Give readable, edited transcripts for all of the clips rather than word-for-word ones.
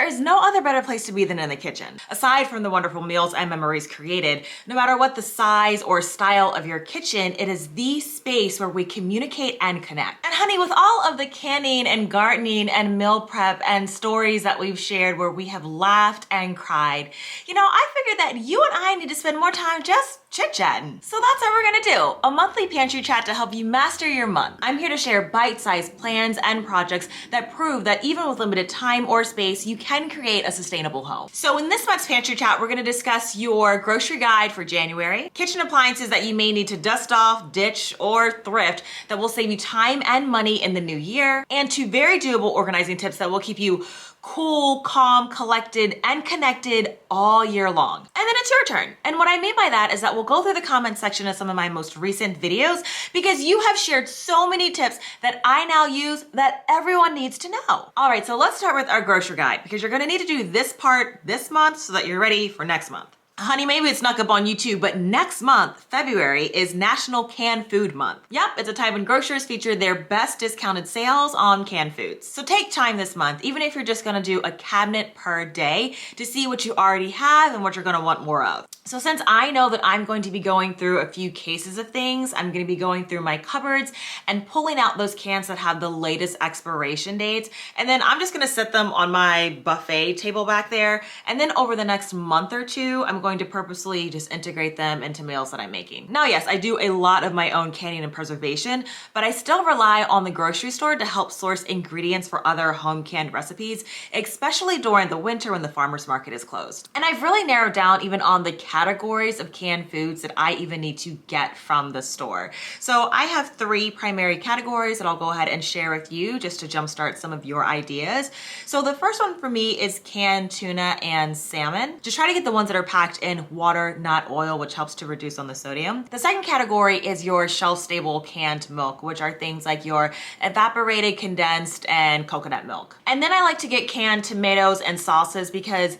is no other better place to be than in the kitchen. Aside from the wonderful meals and memories created, no matter what the size or style of your kitchen, it is the space where we communicate and connect. And honey, with all of the canning and gardening and meal prep and stories that we've shared where we have laughed and cried, you know, I figured that you and I need to spend more time just chit-chatting. So that's what we're gonna do, a monthly pantry chat to help you master your month. I'm here to share bite-sized plans and projects that prove that even with limited time or space, you can create a sustainable home. So in this month's pantry chat, we're gonna discuss your grocery guide for January, kitchen appliances that you may need to dust off, ditch, or thrift that will save you time and money in the new year, and 2 very doable organizing tips that will keep you cool, calm, collected, and connected all year long. And then it's your turn. And what I mean by that is that we'll go through the comment section of some of my most recent videos because you have shared so many tips that I now use that everyone needs to know. All right, so let's start with our grocery guide because you're gonna need to do this part this month so that you're ready for next month. Honey, maybe it snuck up on YouTube, but next month, February, is National Canned Food Month. Yep, it's a time when grocers feature their best discounted sales on canned foods. So take time this month, even if you're just gonna do a cabinet per day, to see what you already have and what you're gonna want more of. So since I know that I'm going to be going through a few cases of things, I'm gonna be going through my cupboards and pulling out those cans that have the latest expiration dates. And then I'm just gonna set them on my buffet table back there. And then over the next month or two, I'm going to purposely just integrate them into meals that I'm making. Now, yes, I do a lot of my own canning and preservation, but I still rely on the grocery store to help source ingredients for other home canned recipes, especially during the winter when the farmer's market is closed. And I've really narrowed down even on the categories of canned foods that I even need to get from the store. So I have 3 primary categories that I'll go ahead and share with you just to jumpstart some of your ideas. So the first one for me is canned tuna and salmon. Just try to get the ones that are packed in water, not oil, which helps to reduce on the sodium. The second category is your shelf-stable canned milk, which are things like your evaporated, condensed, and coconut milk. And then I like to get canned tomatoes and sauces because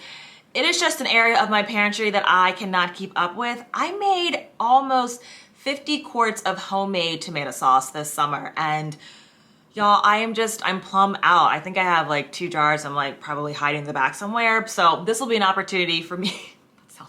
it is just an area of my pantry that I cannot keep up with. I made almost 50 quarts of homemade tomato sauce this summer, and y'all, I'm plumb out. I think I have like 2 jars I'm like probably hiding in the back somewhere. So this will be an opportunity for me.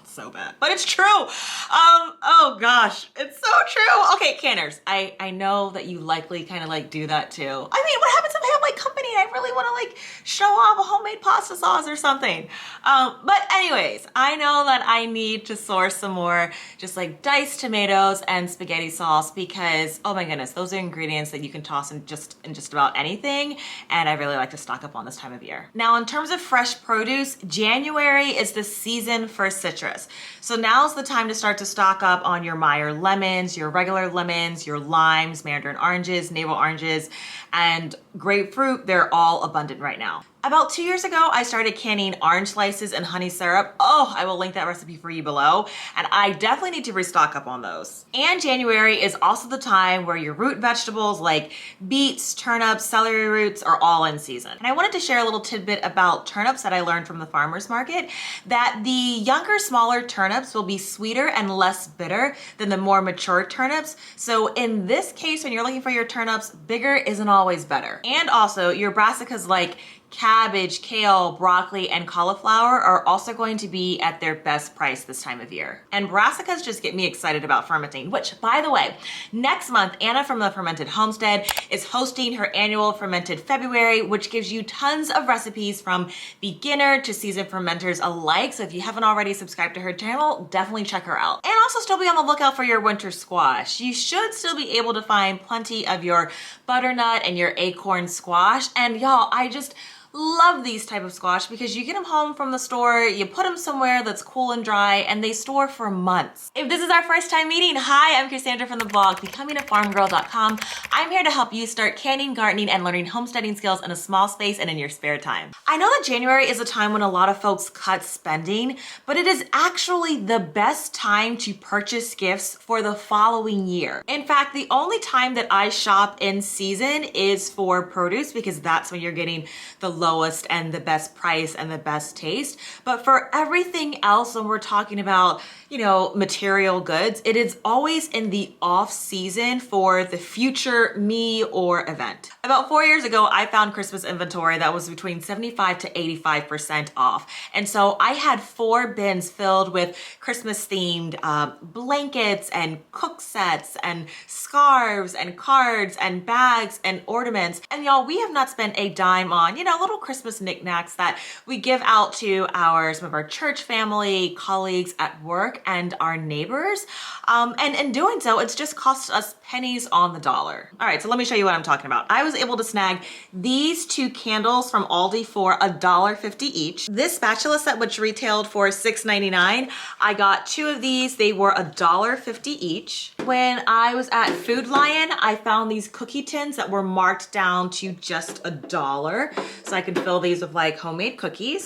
So bad, but it's true. Oh gosh, it's so true. Okay, canners, I know that you likely kind of like do that too. I mean, what happens if I have like company and I really want to like show off a homemade pasta sauce or something? But anyways, I know that I need to source some more just like diced tomatoes and spaghetti sauce because, oh my goodness, those are ingredients that you can toss in just about anything. And I really like to stock up on this time of year. Now, in terms of fresh produce, January is the season for citrus. So now's the time to start to stock up on your Meyer lemons, your regular lemons, your limes, mandarin oranges, navel oranges, and grapefruit. They're all abundant right now. About 2 years ago, I started canning orange slices and honey syrup. Oh, I will link that recipe for you below. And I definitely need to restock up on those. And January is also the time where your root vegetables like beets, turnips, celery roots are all in season. And I wanted to share a little tidbit about turnips that I learned from the farmer's market, that the younger, smaller turnips will be sweeter and less bitter than the more mature turnips. So in this case, when you're looking for your turnips, bigger isn't always better. And also your brassicas like cabbage, kale, broccoli, and cauliflower are also going to be at their best price this time of year. And brassicas just get me excited about fermenting, which, by the way, next month, Anna from the Fermented Homestead is hosting her annual Fermented February, which gives you tons of recipes from beginner to seasoned fermenters alike. So if you haven't already subscribed to her channel, definitely check her out. And also still be on the lookout for your winter squash. You should still be able to find plenty of your butternut and your acorn squash. And y'all, I just love these type of squash because you get them home from the store, you put them somewhere that's cool and dry, and they store for months. If this is our first time meeting, hi, I'm Cassandra from the blog becomingafarmgirl.com. I'm here to help you start canning, gardening, and learning homesteading skills in a small space and in your spare time. I know that January is a time when a lot of folks cut spending, but it is actually the best time to purchase gifts for the following year. In fact, the only time that I shop in season is for produce because that's when you're getting the lowest and the best price and the best taste. But for everything else, when we're talking about, you know, material goods, it is always in the off season for the future me or event. About 4 years ago, I found Christmas inventory that was between 75 to 85% off. And so I had 4 bins filled with Christmas themed blankets and cook sets and scarves and cards and bags and ornaments. And y'all, we have not spent a dime on, you know, little Christmas knickknacks that we give out to some of our church family, colleagues at work, and our neighbors. And in doing so, it's just cost us pennies on the dollar. All right, so let me show you what I'm talking about. I was able to snag these 2 candles from Aldi for $1.50 each. This spatula set, which retailed for $6.99, I got 2 of these. They were $1.50 each. When I was at Food Lion, I found these cookie tins that were marked down to just $1, so I could fill these with like homemade cookies.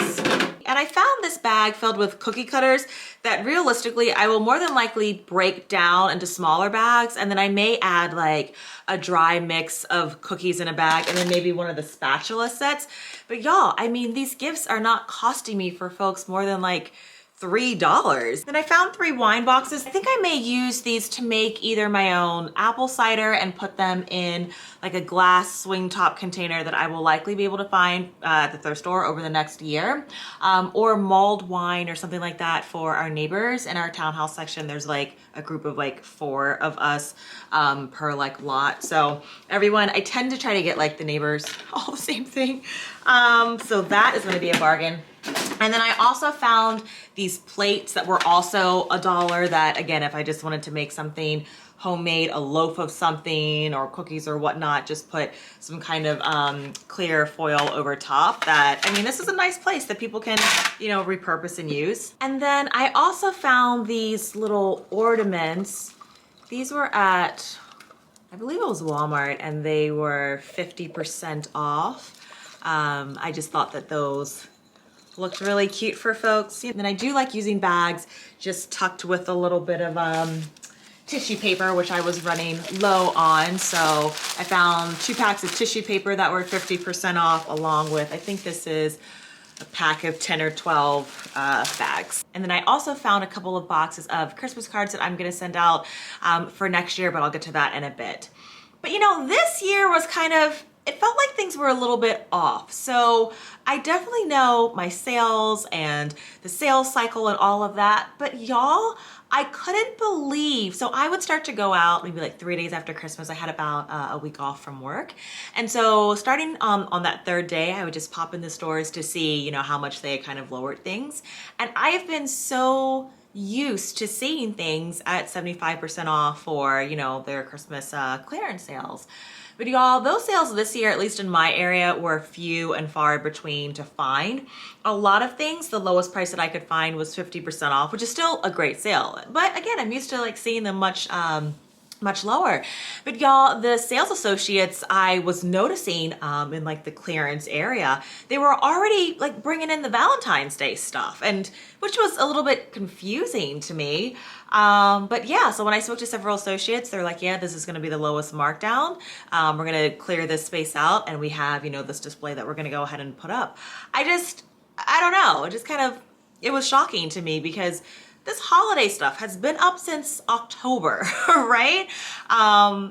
And I found this bag filled with cookie cutters that realistically I will more than likely break down into smaller bags, and then I may add like a dry mix of cookies in a bag and then maybe one of the spatula sets. But y'all, I mean, these gifts are not costing me for folks more than like $3. Then I found 3 wine boxes. I think I may use these to make either my own apple cider and put them in like a glass swing top container that I will likely be able to find at the thrift store over the next year, or mulled wine or something like that for our neighbors. In our townhouse section, there's like a group of like 4 of us per like lot. So everyone, I tend to try to get like the neighbors all the same thing. So that is gonna be a bargain. And then I also found these plates that were also $1 that, again, if I just wanted to make something homemade, a loaf of something or cookies or whatnot, just put some kind of clear foil over top. That, I mean, this is a nice place that people can, you know, repurpose and use. And then I also found these little ornaments. These were at, I believe it was Walmart, and they were 50% off. I just thought that those looked really cute for folks. And then I do like using bags just tucked with a little bit of tissue paper, which I was running low on. So I found 2 packs of tissue paper that were 50% off, along with, I think this is a pack of 10 or 12 bags. And then I also found a couple of boxes of Christmas cards that I'm gonna send out for next year, but I'll get to that in a bit. But you know, this year was kind of, it felt like things were a little bit off. So I definitely know my sales and the sales cycle and all of that, but y'all, I couldn't believe, so I would start to go out maybe like 3 days after Christmas. I had about a week off from work. And so starting on that 3rd day, I would just pop in the stores to see, you know, how much they kind of lowered things. And I have been so used to seeing things at 75% off for, you know, their Christmas clearance sales. But y'all, those sales this year, at least in my area, were few and far between to find. A lot of things, the lowest price that I could find was 50% off, which is still a great sale. But again, I'm used to like seeing them much lower. But y'all, the sales associates I was noticing in like the clearance area, they were already like bringing in the Valentine's Day stuff, and which was a little bit confusing to me. But yeah, so when I spoke to several associates, they're like, yeah, this is going to be the lowest markdown. We're going to clear this space out, and we have, you know, this display that we're going to go ahead and put up. I don't know. It just kind of, it was shocking to me because this holiday stuff has been up since October, right?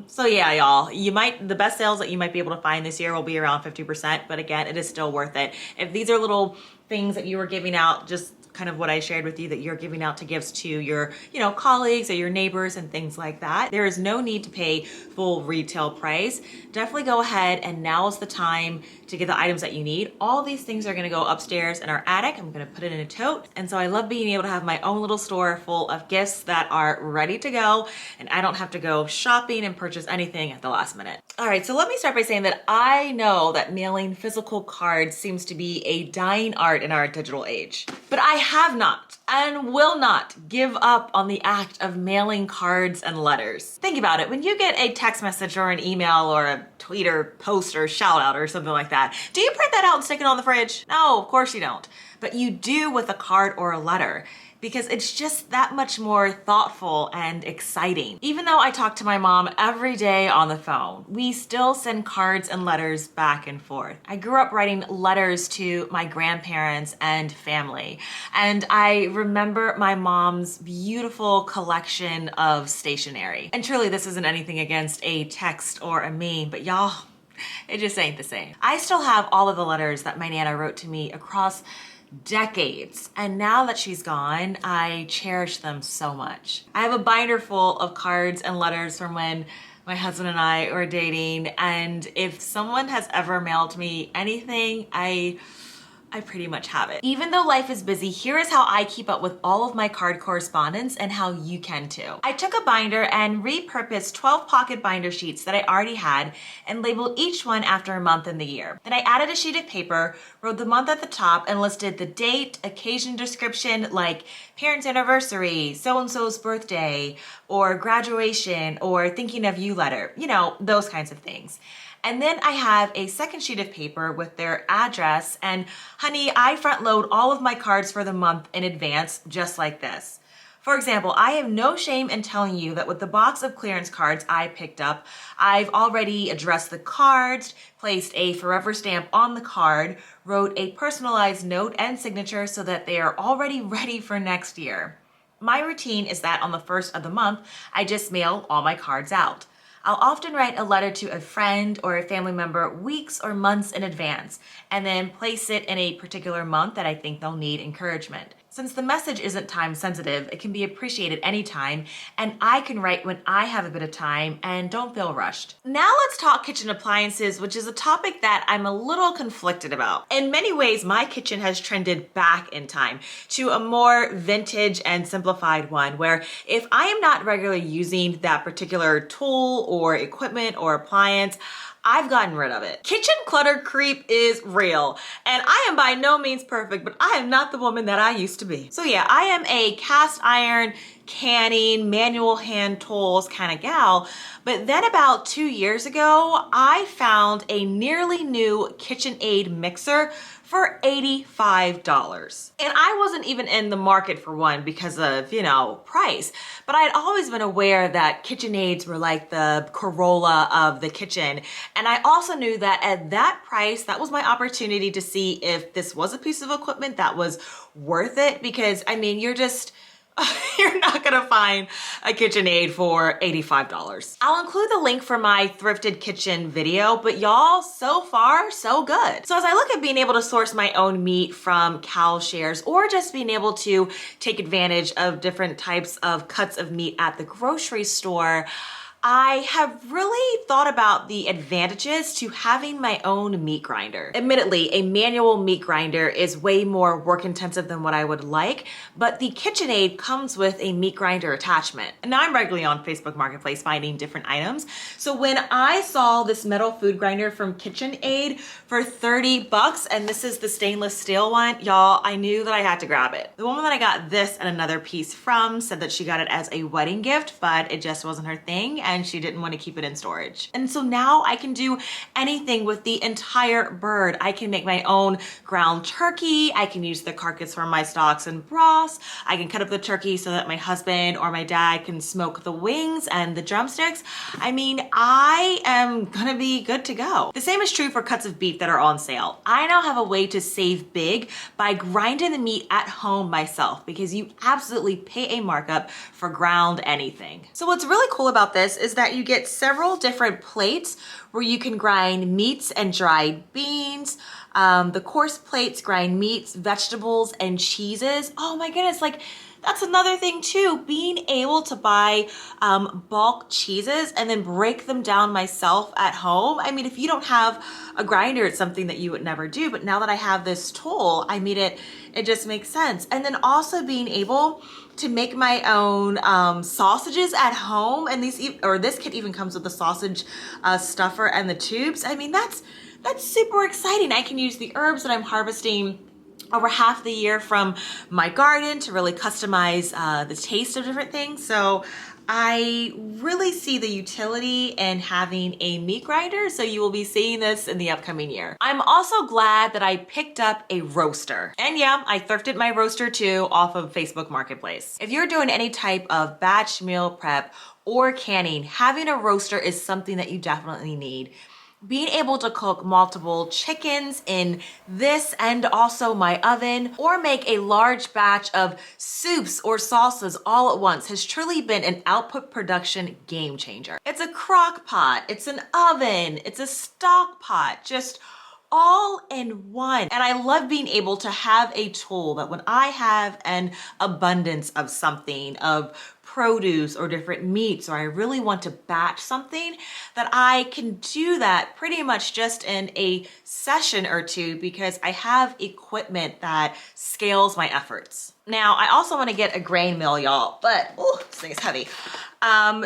So yeah, y'all, the best sales that you might be able to find this year will be around 50%, but again, it is still worth it. If these are little things that you were giving out, just kind of what I shared with you, that you're giving out to gifts to your, you know, colleagues or your neighbors and things like that, there is no need to pay full retail price. Definitely go ahead, and now is the time to get the items that you need. All these things are gonna go upstairs in our attic. I'm gonna put it in a tote. And so I love being able to have my own little store full of gifts that are ready to go, and I don't have to go shopping and purchase anything at the last minute. All right, so let me start by saying that I know that mailing physical cards seems to be a dying art in our digital age. But I have not and will not give up on the act of mailing cards and letters. Think about it. When you get a text message or an email or a tweet or post or shout out or something like that, do you print that out and stick it on the fridge? No, of course you don't. But you do with a card or a letter. because it's just that much more thoughtful and exciting. Even though I talk to my mom every day on the phone, we still send cards and letters back and forth. I grew up writing letters to my grandparents and family, and I remember my mom's beautiful collection of stationery. And truly, this isn't anything against a text or a meme, but y'all, it just ain't the same. I still have all of the letters that my Nana wrote to me across decades, and now that she's gone, I cherish them so much. I have a binder full of cards and letters from when my husband and I were dating, and if someone has ever mailed me anything, I pretty much have it. Even though life is busy, here is how I keep up with all of my card correspondence and how you can too. I took a binder and repurposed 12 pocket binder sheets that I already had and labeled each one after a month in the year. Then I added a sheet of paper, wrote the month at the top, and listed the date, occasion description like parents' anniversary, so-and-so's birthday, or graduation, or thinking of you letter, you know, those kinds of things. And then I have a second sheet of paper with their address, and honey, I front load all of my cards for the month in advance, just like this. For example, I have no shame in telling you that with the box of clearance cards I picked up, I've already addressed the cards, placed a forever stamp on the card, wrote a personalized note and signature so that they are already ready for next year. My routine is that on the first of the month, I just mail all my cards out. I'll often write a letter to a friend or a family member weeks or months in advance, and then place it in a particular month that I think they'll need encouragement. Since the message isn't time sensitive, it can be appreciated anytime, and I can write when I have a bit of time and don't feel rushed. Now let's talk kitchen appliances, which is a topic that I'm a little conflicted about. In many ways, my kitchen has trended back in time to a more vintage and simplified one, where if I am not regularly using that particular tool or equipment or appliance, I've gotten rid of it. Kitchen clutter creep is real, and I am by no means perfect, but I am not the woman that I used to be. So yeah, I am a cast iron, canning, manual hand tools kind of gal, but then about 2 years ago, I found a nearly new KitchenAid mixer for $85. And I wasn't even in the market for one because of, you know, price, but I'd always been aware that KitchenAids were like the Corolla of the kitchen. And I also knew that at that price, that was my opportunity to see if this was a piece of equipment that was worth it, because I mean, you're not gonna find a KitchenAid for $85. I'll include the link for my thrifted kitchen video, but y'all, so far, so good. So as I look at being able to source my own meat from cow shares, or just being able to take advantage of different types of cuts of meat at the grocery store, I have really thought about the advantages to having my own meat grinder. Admittedly, a manual meat grinder is way more work intensive than what I would like, but the KitchenAid comes with a meat grinder attachment. And now I'm regularly on Facebook Marketplace finding different items. So when I saw this metal food grinder from KitchenAid for $30, and this is the stainless steel one, y'all, I knew that I had to grab it. The woman that I got this and another piece from said that she got it as a wedding gift, but it just wasn't her thing, and she didn't want to keep it in storage. And so now I can do anything with the entire bird. I can make my own ground turkey. I can use the carcass for my stocks and broths. I can cut up the turkey so that my husband or my dad can smoke the wings and the drumsticks. I mean, I am gonna be good to go. The same is true for cuts of beef that are on sale. I now have a way to save big by grinding the meat at home myself, because you absolutely pay a markup for ground anything. So what's really cool about this is that you get several different plates where you can grind meats and dried beans. The coarse plates grind meats, vegetables, and cheeses. Oh my goodness, like that's another thing too, being able to buy bulk cheeses and then break them down myself at home. I mean, if you don't have a grinder, it's something that you would never do, but now that I have this tool, I mean, it just makes sense. And then also being able to make my own sausages at home, and this kit even comes with the sausage stuffer and the tubes. I mean, that's super exciting. I can use the herbs that I'm harvesting over half the year from my garden to really customize the taste of different things. So I really see the utility in having a meat grinder, so you will be seeing this in the upcoming year. I'm also glad that I picked up a roaster. And yeah, I thrifted my roaster too off of Facebook Marketplace. If you're doing any type of batch meal prep or canning, having a roaster is something that you definitely need. Being able to cook multiple chickens in this and also my oven, or make a large batch of soups or salsas all at once has truly been an output production game changer. It's a crock pot, it's an oven, it's a stock pot, just all in one. And I love being able to have a tool that when I have an abundance of something, of produce or different meats, or I really want to batch something, that I can do that pretty much just in a session or two because I have equipment that scales my efforts. Now, I also want to get a grain mill, y'all, but oh, this thing is heavy.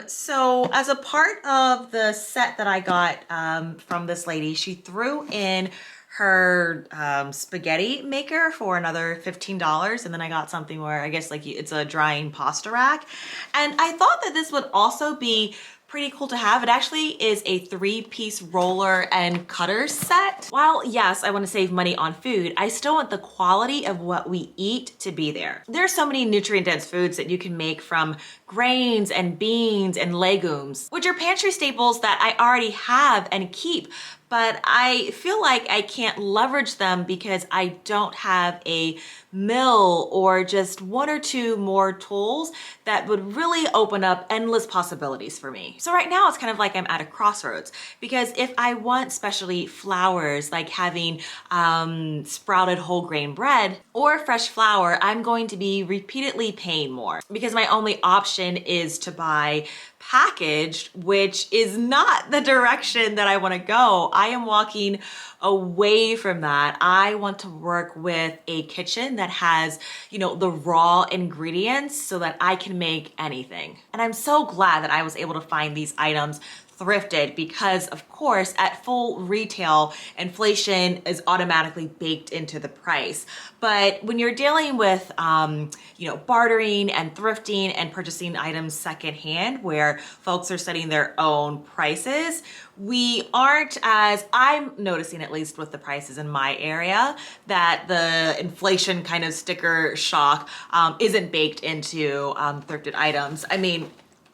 So as a part of the set that I got from this lady, she threw in her spaghetti maker for another $15, and then I got something where I guess like it's a drying pasta rack. And I thought that this would also be pretty cool to have. It actually is a 3-piece roller and cutter set. While yes, I want to save money on food, I still want the quality of what we eat to be there. There are so many nutrient-dense foods that you can make from grains and beans and legumes, which are pantry staples that I already have and keep, but I feel like I can't leverage them because I don't have a mill or just 1 or 2 more tools that would really open up endless possibilities for me. So right now it's kind of like I'm at a crossroads, because if I want specialty flours, like having sprouted whole grain bread or fresh flour, I'm going to be repeatedly paying more because my only option is to buy packaged, which is not the direction that I want to go. I am walking away from that. I want to work with a kitchen that has, you know, the raw ingredients so that I can make anything. And I'm so glad that I was able to find these items thrifted because, of course, at full retail, inflation is automatically baked into the price. But when you're dealing with, you know, bartering and thrifting and purchasing items secondhand, where folks are setting their own prices, we aren't, as I'm noticing at least with the prices in my area, that the inflation kind of sticker shock isn't baked into thrifted items. I mean,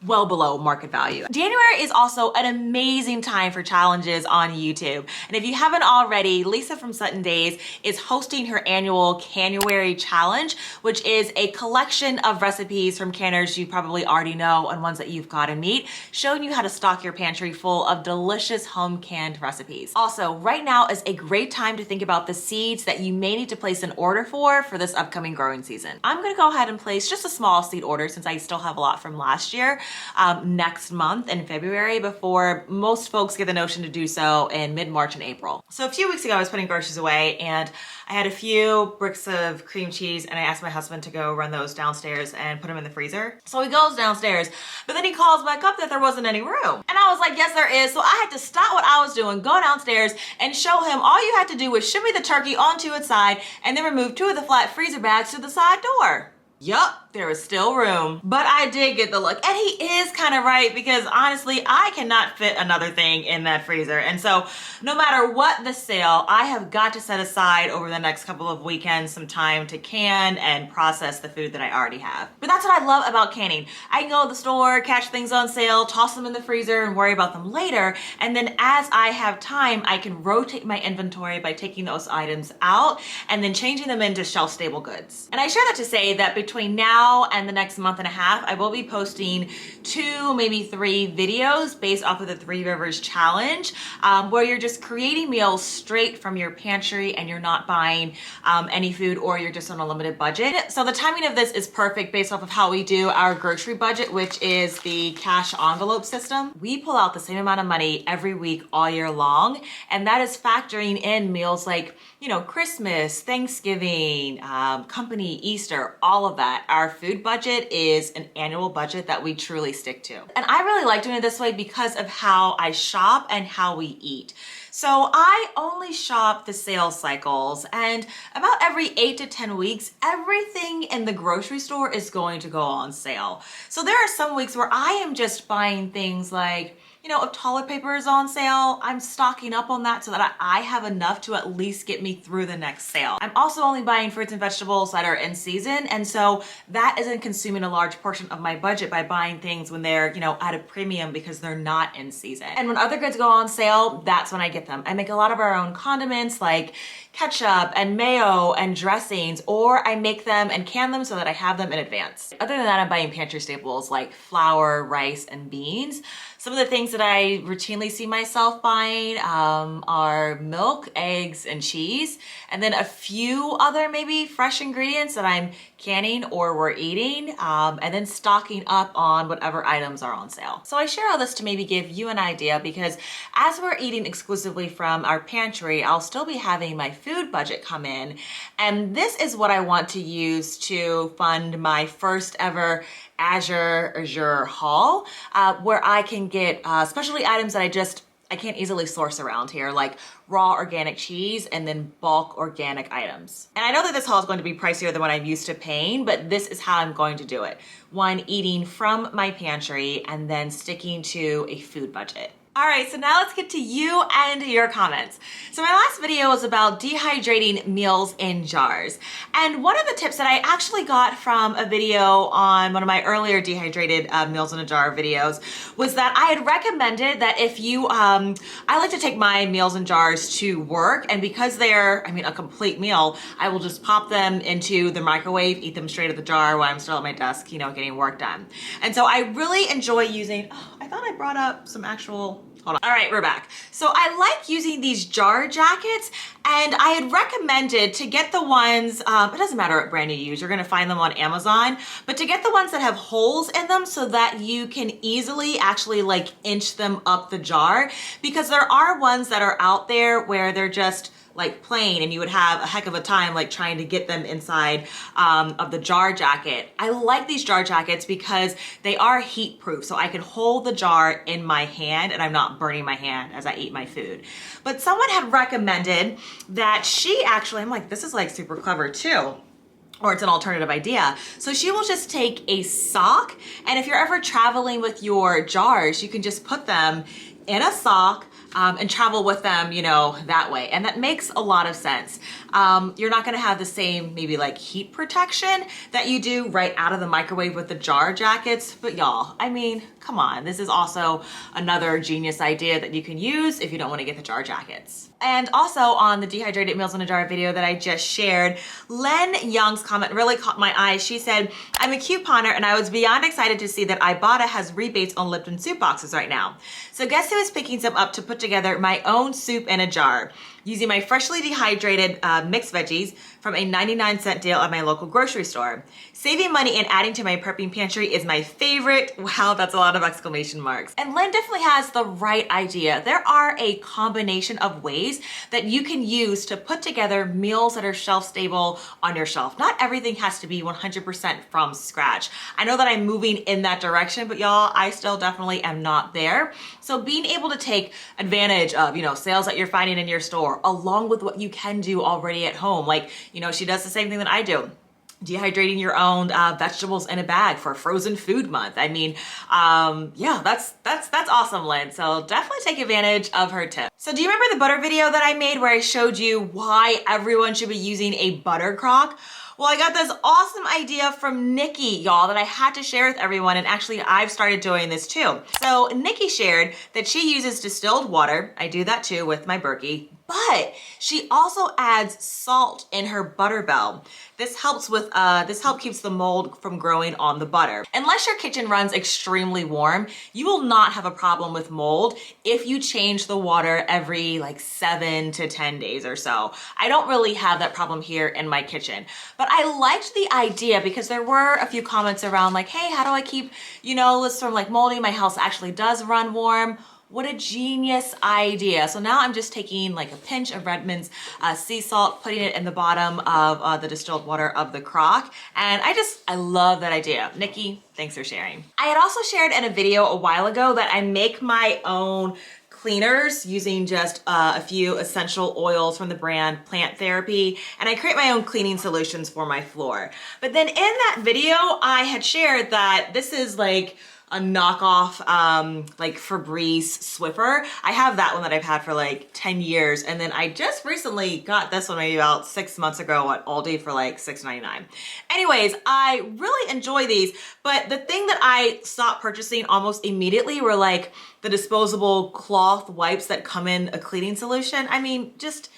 well below market value. January is also an amazing time for challenges on YouTube. And if you haven't already, Lisa from Sutton Days is hosting her annual Canuary challenge, which is a collection of recipes from canners you probably already know and ones that you've got to meet, showing you how to stock your pantry full of delicious home canned recipes. Also, right now is a great time to think about the seeds that you may need to place an order for this upcoming growing season. I'm gonna go ahead and place just a small seed order since I still have a lot from last year. Next month in February, before most folks get the notion to do so in mid-March and April. So a few weeks ago I was putting groceries away and I had a few bricks of cream cheese and I asked my husband to go run those downstairs and put them in the freezer. So he goes downstairs, but then he calls back up that there wasn't any room. And I was like, yes there is. So I had to stop what I was doing, go downstairs and show him all you had to do was shimmy the turkey onto its side and then remove 2 of the flat freezer bags to the side door. Yup, there is still room. But I did get the look. And he is kind of right because honestly, I cannot fit another thing in that freezer. And so no matter what the sale, I have got to set aside over the next couple of weekends some time to can and process the food that I already have. But that's what I love about canning. I can go to the store, catch things on sale, toss them in the freezer and worry about them later. And then as I have time, I can rotate my inventory by taking those items out and then changing them into shelf-stable goods. And I share that to say that between now and the next month and a half, I will be posting 2, maybe 3 videos based off of the 3 Rivers Challenge, where you're just creating meals straight from your pantry and you're not buying any food or you're just on a limited budget. So the timing of this is perfect based off of how we do our grocery budget, which is the cash envelope system. We pull out the same amount of money every week all year long, and that is factoring in meals like, you know, Christmas, Thanksgiving, company, Easter, all of that. Our food budget is an annual budget that we truly stick to. And I really like doing it this way because of how I shop and how we eat. So I only shop the sales cycles, and about every 8 to 10 weeks, everything in the grocery store is going to go on sale. So there are some weeks where I am just buying things like, you know, if toilet paper is on sale, I'm stocking up on that so that I have enough to at least get me through the next sale. I'm also only buying fruits and vegetables that are in season, and so that isn't consuming a large portion of my budget by buying things when they're, you know, at a premium because they're not in season. And when other goods go on sale, that's when I get them. I make a lot of our own condiments like ketchup and mayo and dressings, or I make them and can them so that I have them in advance. Other than that, I'm buying pantry staples like flour, rice, and beans. Some of the things that I routinely see myself buying are milk, eggs, and cheese, and then a few other maybe fresh ingredients that I'm canning or we're eating, and then stocking up on whatever items are on sale. So I share all this to maybe give you an idea, because as we're eating exclusively from our pantry, I'll still be having my food budget come in, and this is what I want to use to fund my first ever Azure haul, where I can get specialty items that I can't easily source around here, like raw organic cheese and then bulk organic items. And I know that this haul is going to be pricier than what I'm used to paying, but this is how I'm going to do it. One, eating from my pantry, and then sticking to a food budget. All right, so now let's get to you and your comments. So my last video was about dehydrating meals in jars. And one of the tips that I actually got from a video on one of my earlier dehydrated meals in a jar videos was that I had recommended that if you, I like to take my meals in jars to work, and because they're, a complete meal, I will just pop them into the microwave, eat them straight out of the jar while I'm still at my desk, you know, getting work done. And so I really enjoy using, I thought I brought up some actual, hold on. All right, we're back. So I like using these jar jackets, and I had recommended to get the ones, it doesn't matter what brand you use, you're gonna find them on Amazon, but to get the ones that have holes in them so that you can easily actually like inch them up the jar, because there are ones that are out there where they're just like plain, and you would have a heck of a time like trying to get them inside of the jar jacket. I like these jar jackets because they are heat proof, so I can hold the jar in my hand and I'm not burning my hand as I eat my food. But someone had recommended that she actually, I'm like, this is like super clever too, or it's an alternative idea. So she will just take a sock, and if you're ever traveling with your jars, you can just put them in a sock and travel with them, you know, that way. And that makes a lot of sense. You're not gonna have the same maybe like heat protection that you do right out of the microwave with the jar jackets, but y'all, come on, this is also another genius idea that you can use if you don't wanna get the jar jackets. And also on the dehydrated meals in a jar video that I just shared, Len Young's comment really caught my eye. She said, I'm a couponer and I was beyond excited to see that Ibotta has rebates on Lipton soup boxes right now. So guess who is picking some up to put together my own soup in a jar, using my freshly dehydrated mixed veggies from a 99-cent deal at my local grocery store. Saving money and adding to my prepping pantry is my favorite. Wow, that's a lot of exclamation marks. And Lynn definitely has the right idea. There are a combination of ways that you can use to put together meals that are shelf stable on your shelf. Not everything has to be 100% from scratch. I know that I'm moving in that direction, but y'all, I still definitely am not there. So being able to take advantage of, you know, sales that you're finding in your store, along with what you can do already at home. Like, you know, she does the same thing that I do. Dehydrating your own vegetables in a bag for frozen food month. Yeah, that's awesome, Lynn. So definitely take advantage of her tip. So do you remember the butter video that I made where I showed you why everyone should be using a butter crock? Well, I got this awesome idea from Nikki, y'all, that I had to share with everyone, and actually I've started doing this too. So Nikki shared that she uses distilled water. I do that too with my Berkey, but she also adds salt in her butter bell. This helps keeps the mold from growing on the butter. Unless your kitchen runs extremely warm, you will not have a problem with mold if you change the water every like 7 to 10 days or so. I don't really have that problem here in my kitchen, but I liked the idea because there were a few comments around like, hey, how do I keep, you know, this from like molding? My house actually does run warm. What a genius idea. So now I'm just taking like a pinch of Redmond's sea salt, putting it in the bottom of the distilled water of the crock. And I love that idea. Nikki, thanks for sharing. I had also shared in a video a while ago that I make my own cleaners using just a few essential oils from the brand Plant Therapy, and I create my own cleaning solutions for my floor. But then in that video, I had shared that this is like a knockoff like Febreze Swiffer. I have that one that I've had for like 10 years. And then I just recently got this one maybe about 6 months ago at Aldi for like $6.99. Anyways, I really enjoy these, but the thing that I stopped purchasing almost immediately were like the disposable cloth wipes that come in a cleaning solution. I mean, just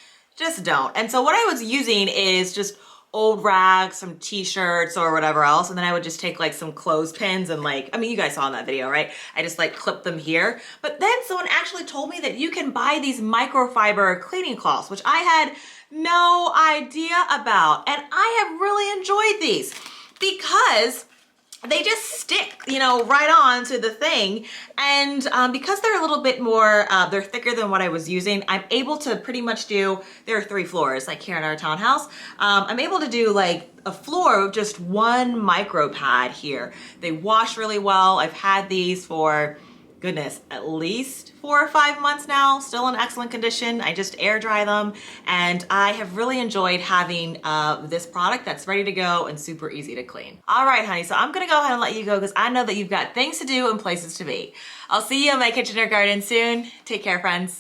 don't. And so what I was using is just old rags, some t-shirts or whatever else, and then I would just take like some clothespins and like, I mean, you guys saw in that video, right? I just like clip them here. But then someone actually told me that you can buy these microfiber cleaning cloths, which I had no idea about. And I have really enjoyed these because they just stick, you know, right on to the thing. And because they're a little bit more, they're thicker than what I was using, I'm able to pretty much do, there are 3 floors, like here in our townhouse. I'm able to do like a floor of just one micro pad here. They wash really well. I've had these for, goodness, at least 4 or 5 months now, still in excellent condition. I just air dry them, and I have really enjoyed having this product that's ready to go and super easy to clean. All right, honey, so I'm gonna go ahead and let you go because I know that you've got things to do and places to be. I'll see you in my kitchen or garden soon. Take care, friends.